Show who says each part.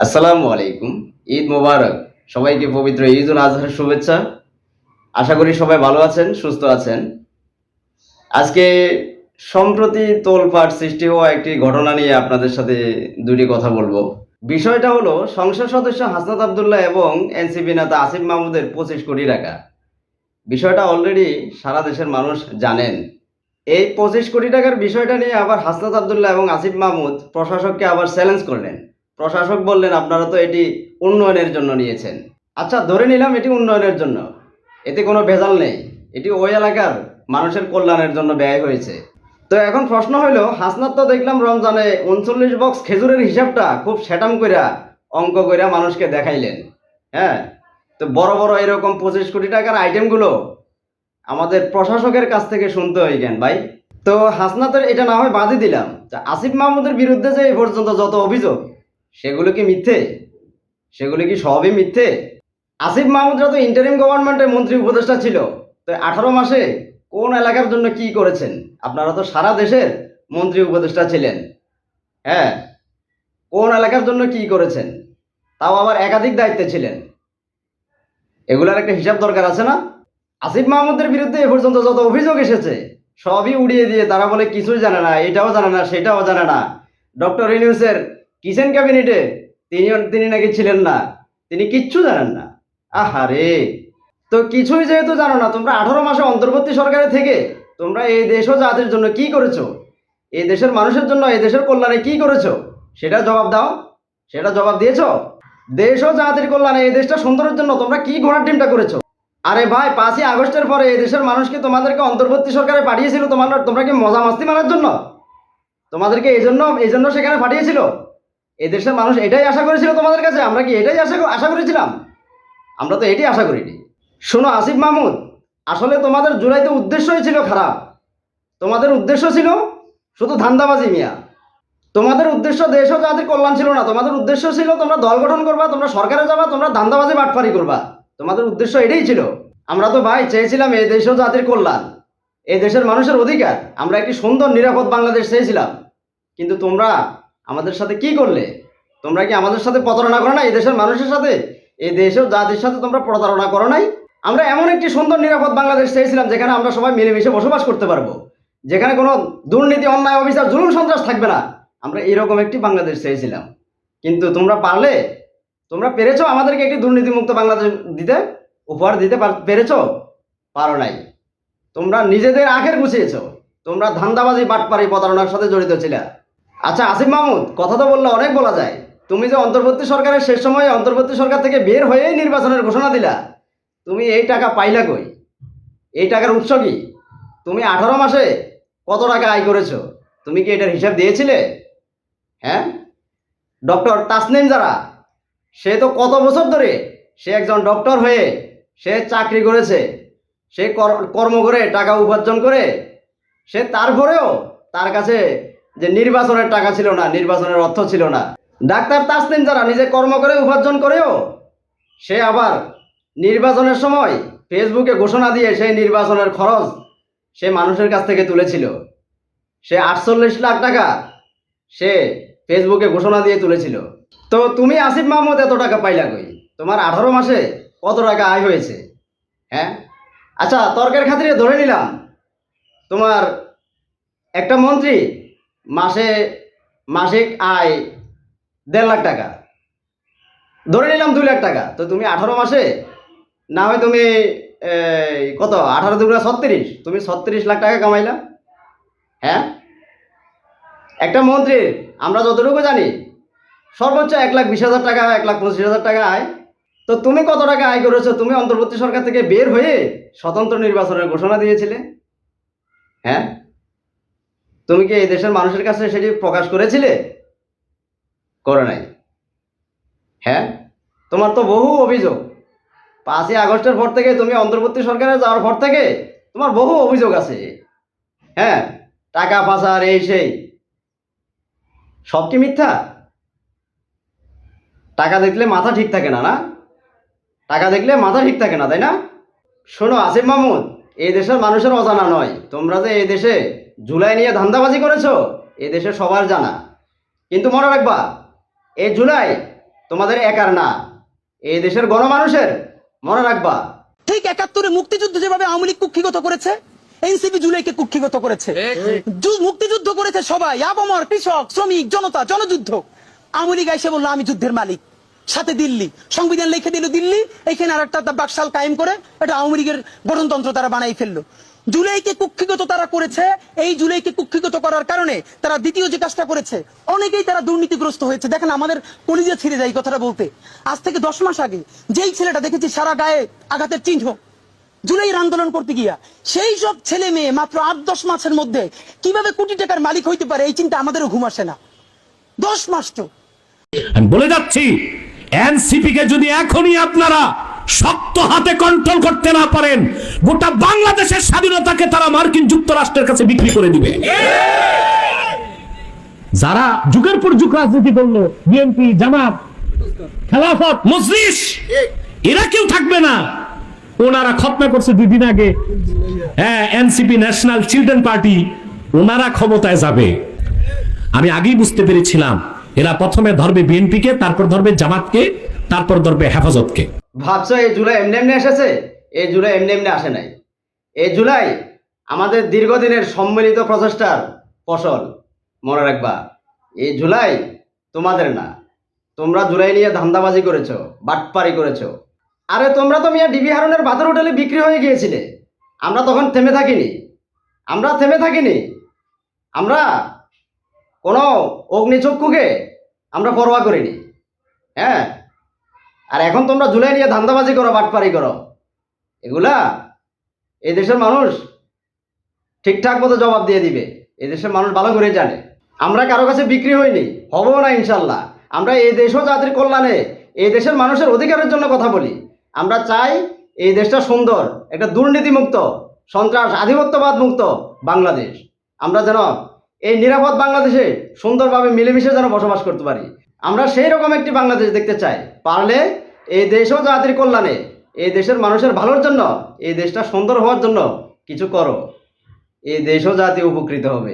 Speaker 1: আসসালামু আলাইকুম। ঈদ মোবারক। সবাইকে পবিত্র ঈদ উল আজহার শুভেচ্ছা। আশা করি সবাই ভালো আছেন, সুস্থ আছেন। আজকে সম্প্রতি তোলপাড় সৃষ্টি হওয়া একটি ঘটনা নিয়ে আপনাদের সাথে দুটি কথা বলবো। বিষয়টা হলো সংসদ সদস্য হাসনাত আবদুল্লাহ এবং এনসিপি নেতা আসিফ মাহমুদের 25 কোটি টাকা। বিষয়টা অলরেডি সারা দেশের মানুষ জানেন। এই 25 কোটি টাকার বিষয়টা নিয়ে আবার হাসনাত আবদুল্লাহ এবং আসিফ মাহমুদ প্রশাসককে আবার চ্যালেঞ্জ করলেন। প্রশাসক বললেন, আপনারা তো এটি উন্নয়নের জন্য নিয়েছেন। আচ্ছা, ধরে নিলাম এটি উন্নয়নের জন্য, এতে কোনো ভেজাল নেই, এটি ওই এলাকার মানুষের কল্যাণের জন্য ব্যয় হয়েছে। তো এখন প্রশ্ন হইল, হাসনাত তো দেখলাম রমজানে 39 বক্স খেজুরের হিসাবটা খুব সেটাম কইরা অঙ্ক কইরা মানুষকে দেখাইলেন। হ্যাঁ, তো বড় বড় এরকম 25 কোটি টাকার আইটেমগুলো আমাদের প্রশাসকের কাছ থেকে শুনতে হয় কেন ভাই? তো হাসনাতের এটা না হয় বাদই দিলাম, আসিফ মাহমুদের বিরুদ্ধে যে এই পর্যন্ত যত অভিযোগ, সেগুলো কি মিথ্যে? সেগুলো কি সবই মিথ্যে? আসিফ মাহমুদরা তো ইন্টারিম গভর্নমেন্টের মন্ত্রী উপদেষ্টা ছিল। তো 18 মাসে কোন এলাকার জন্য কি করেছেন? আপনারা তো সারা দেশের মন্ত্রী উপদেষ্টা ছিলেন। হ্যাঁ, কোন এলাকার জন্য কি করেছেন? তাও আবার একাধিক দায়িত্বে ছিলেন। এগুলার একটা হিসাব দরকার আছে না? আসিফ মাহমুদের বিরুদ্ধে এ পর্যন্ত যত অভিযোগ এসেছে, সবই উড়িয়ে দিয়ে তারা বলে কিছুই জানে না, এটাও জানে না, সেটাও জানে না। ডক্টর ইউনূসের কিচেন ক্যাবিনেটে তিনি নাকি ছিলেন না, তিনি কিচ্ছু জানেন না। আহারে, তো কিছুই যেহেতু জানো না, তোমরা 18 মাসে অন্তর্বর্তী সরকারে থেকে তোমরা এই দেশ ও জাতির জন্য কি করেছো, এই দেশের মানুষের জন্য, এই দেশের কল্যাণে কি করেছো, সেটা জবাব দাও। সেটা জবাব দিয়েছো? দেশ ও জাতির কল্যাণে, এই দেশটা সুন্দরের জন্য তোমরা কি ঘোড়ার ডিমটা করেছো? আরে ভাই, 5ই আগস্টের পরে এই দেশের মানুষকে তোমাদেরকে অন্তর্বর্তী সরকারে পাঠিয়েছিল তোমরা কি মজা মাস্তি মারার জন্য? তোমাদেরকে এই জন্য সেখানে পাঠিয়েছিল? এই দেশের মানুষ এটাই আশা করেছিল তোমাদের কাছে? আমরা কি এটাই আশা করেছিলাম? আমরা তো এটাই আশা করিনি। শোনো আসিফ মাহমুদ, আসলে তোমাদের জুলাইতে উদ্দেশ্যই ছিল খারাপ। তোমাদের উদ্দেশ্য ছিল শুধু ধান্দাবাজি মিয়া। তোমাদের উদ্দেশ্য দেশ ও জাতির কল্যাণ ছিল না। তোমাদের উদ্দেশ্য ছিল তোমরা দল গঠন করবা, তোমরা সরকারে যাবা, তোমরা ধান্দাবাজি বাটপারি করবা। তোমাদের উদ্দেশ্য এটাই ছিল। আমরা তো ভাই চেয়েছিলাম এই দেশ ও জাতির কল্যাণ, এই দেশের মানুষের অধিকার। আমরা একটি সুন্দর নিরাপদ বাংলাদেশ চেয়েছিলাম। কিন্তু তোমরা আমাদের সাথে কি করলে? তোমরা কি আমাদের সাথে প্রতারণা করো না? এই দেশের মানুষের সাথে, এই দেশ ও জাতির সাথে তোমরা প্রতারণা করো নাই? আমরা এমন একটি সুন্দর নিরাপদ বাংলাদেশ চেয়েছিলাম যেখানে আমরা সবাই মিলেমিশে বসবাস করতে পারবো, যেখানে কোনো দুর্নীতি, অন্যায়, অবিচার, জুলুম, সন্ত্রাস থাকবে না। আমরা এরকম একটি বাংলাদেশ চেয়েছিলাম। কিন্তু তোমরা পারলে? তোমরা পেরেছো আমাদেরকে একটি দুর্নীতিমুক্ত বাংলাদেশ দিতে, উপহার দিতে পেরেছো? পারো নাই। তোমরা নিজেদের আখের গুছিয়েছো। তোমরা ধান্দাবাজি, বাটপারি, প্রতারণার সাথে জড়িত ছিলে। আচ্ছা আসিফ মাহমুদ, কথা তো বললে অনেক বলা যায়। তুমি যে অন্তর্বর্তী সরকারের শেষ সময়ে অন্তর্বর্তী সরকার থেকে বের হয়েই নির্বাচনের ঘোষণা দিলা, তুমি এই টাকা পাইলা কই? এই টাকার উৎস কি? তুমি 18 মাসে কত টাকা আয় করেছো? তুমি কি এটার হিসাব দিয়েছিলে? হ্যাঁ, ডক্টর তাসনিম যারা, সে তো কত বছর ধরে সে একজন ডক্টর হয়ে সে চাকরি করেছে, সে কর্ম করে টাকা উপার্জন করে, সে তারপরেও তার কাছে যে নির্বাচনের টাকা ছিল না, নির্বাচনের অর্থ ছিল না। ডাক্তার তাসনিম যারা নিজে কর্ম করে উপার্জন করেও সে আবার নির্বাচনের সময় ফেসবুকে ঘোষণা দিয়ে সেই নির্বাচনের খরচ সে মানুষের কাছ থেকে তুলেছিল। সে 48 লাখ টাকা সে ফেসবুকে ঘোষণা দিয়ে তুলেছিল। তো তুমি আসিফ মাহমুদ এত টাকা পাইলা কই? তোমার 18 মাসে কত টাকা আয় হয়েছে? হ্যাঁ, আচ্ছা তর্কের খাতিরে ধরে নিলাম তোমার একটা মন্ত্রী মাসে মাসিক আয় 1.5 লাখ টাকা, ধরে নিলাম 2 লাখ টাকা। তো তুমি 18 মাসে না হয় তুমি কত, 18 দুগুণা 36, তুমি 36 লাখ টাকা কামাইলা। হ্যাঁ, একটা মন্ত্রীর আমরা যতটুকু জানি সর্বোচ্চ 1,20,000 টাকা, 1,25,000 টাকা আয়। তো তুমি কত টাকা আয় করেছো? তুমি অন্তর্বর্তী সরকার থেকে বের হয়ে স্বতন্ত্র নির্বাচনের ঘোষণা দিয়েছিলে। হ্যাঁ, তুমি কি এই দেশের মানুষের কাছে সেটি প্রকাশ করেছিলে? করে নাই। হ্যাঁ, তোমার তো বহু অভিযোগ। 5ই আগস্টের পর থেকে, তুমি অন্তর্বর্তী সরকারে যাওয়ার পর থেকে তোমার বহু অভিযোগ আছে। হ্যাঁ, টাকা পাচার, এই সেই, সব কি মিথ্যা? টাকা দেখলে মাথা ঠিক থাকে না, না? টাকা দেখলে মাথা ঠিক থাকে না, তাই না? শোনো আসিফ মাহমুদ, এই দেশের মানুষের অজানা নয়, তোমরা যে এই দেশে জুলাই নিয়ে ধান্দাবাজি করেছো, এই দেশে সবার জানা। কিন্তু মনে রাখবা, এই জুলাই তোমাদের একার না, এই দেশের গণমানুষের, মনে রাখবা।
Speaker 2: ঠিক ৭১ মুক্তিযুদ্ধ যেভাবে আওয়ামী লীগ কুক্ষিগত করেছে, এনসিপি জুলাইকে কুক্ষিগত করেছে। মুক্তিযুদ্ধ করেছে সবাই, আপামর, কৃষক, শ্রমিক, জনতা, জনযুদ্ধ। আওয়ামী লীগ এসে বললো আমি যুদ্ধের মালিক, সাথে দিল্লি সংবিধান লিখে দিল দিল্লি, এইখানে আর একটা বাকশাল কায়েম করে এটা আওয়ামী লীগের গঠনতন্ত্র তারা বানাই ফেললো। জুলাইকে কুক্ষিগত তারা করেছে। এই জুলাইকে কুক্ষিগত করার কারণে তারা দ্বিতীয় যে কাজটা করেছে, অনেকেই তারা দুর্নীতিগ্রস্ত হয়েছে। দেখেন, আমাদের কলিজা ছিঁড়ে যায় এই কথাটা বলতে। আজ থেকে 10 মাস আগে যেই ছেলেটা দেখেছি সারা গায়ে আঘাতের চিহ্ন, জুলাইয়ের আন্দোলন করতে গিয়া, সেই সব ছেলে মেয়ে মাত্র 8-10 মাসের মধ্যে কিভাবে কোটি টাকার মালিক হইতে পারে, এই চিন্তা আমাদেরও ঘুম আসে না। 10 মাস তো
Speaker 3: আমি বলে যাচ্ছি, এনসিপি কে যদি এখনই আপনারা শক্ত হাতে কন্ট্রোল করতে না পারেন, গোটা বাংলাদেশের স্বাধীনতাকে তারা মার্কিন যুক্তরাষ্ট্রের কাছে বিক্রি করে দিবে। যারা যুগের পর যুগ রাজনীতি করলো, বিএনপি, জামাত, খেলাফত, মজলিস, এরা কেউ থাকবে না। ওনারা খতনা করছে 2 দিন আগে, হ্যাঁ, এনসিপি, ন্যাশনাল চিলড্রেন পার্টি, ওনারা ক্ষমতায় যাবে। আমি আগেই বুঝতে পেরেছিলাম এরা প্রথমে ধরবে বিএনপিকে, তারপর ধরবে জামাতকে, তারপর ধরবে হেফাজতকে।
Speaker 1: ভাবছো এই জুলাই এমনি এমনি এসেছে? এই জুলাই এমনি এমনি আসে নাই। এই জুলাই আমাদের দীর্ঘদিনের সম্মিলিত প্রচেষ্টার ফসল, মনে রাখবা। এই জুলাই তোমাদের না, তোমরা জুলাই নিয়ে ধান্দাবাজি করেছো, বাটপারি করেছো। আরে তোমরা তো মিয়া ডিবি হারুনের বাজার হোটেলে বিক্রি হয়ে গিয়েছিলে। আমরা তখন থেমে থাকিনি, আমরা কোনো অগ্নিচক্ষুকে আমরা পরোয়া করিনি। হ্যাঁ, আর এখন তোমরা জুলাই নিয়ে ধান্দাবাজি করো, বাটপারি করো। এগুলা এই দেশের মানুষ ঠিকঠাক মতো জবাব দিয়ে দিবে। এই দেশের মানুষ ভালো করে জানে আমরা কারো কাছে বিক্রি হইনি, হবো না ইনশাল্লাহ। আমরা এই দেশ ও জাতির কল্যাণে, এই দেশের মানুষের অধিকারের জন্য কথা বলি। আমরা চাই এই দেশটা সুন্দর, একটা দুর্নীতিমুক্ত, সন্ত্রাস, আধিপত্যবাদ মুক্ত বাংলাদেশ। আমরা যেন এই নিরাপদ বাংলাদেশে সুন্দরভাবে মিলেমিশে যেন বসবাস করতে পারি। আমরা সেই রকম একটি বাংলাদেশ দেখতে চাই। পারলে এই দেশ ও জাতির কল্যাণে, এই দেশের মানুষের ভালোর জন্য, এই দেশটা সুন্দর হওয়ার জন্য কিছু করো। এই দেশ ও জাতি উপকৃত হবে।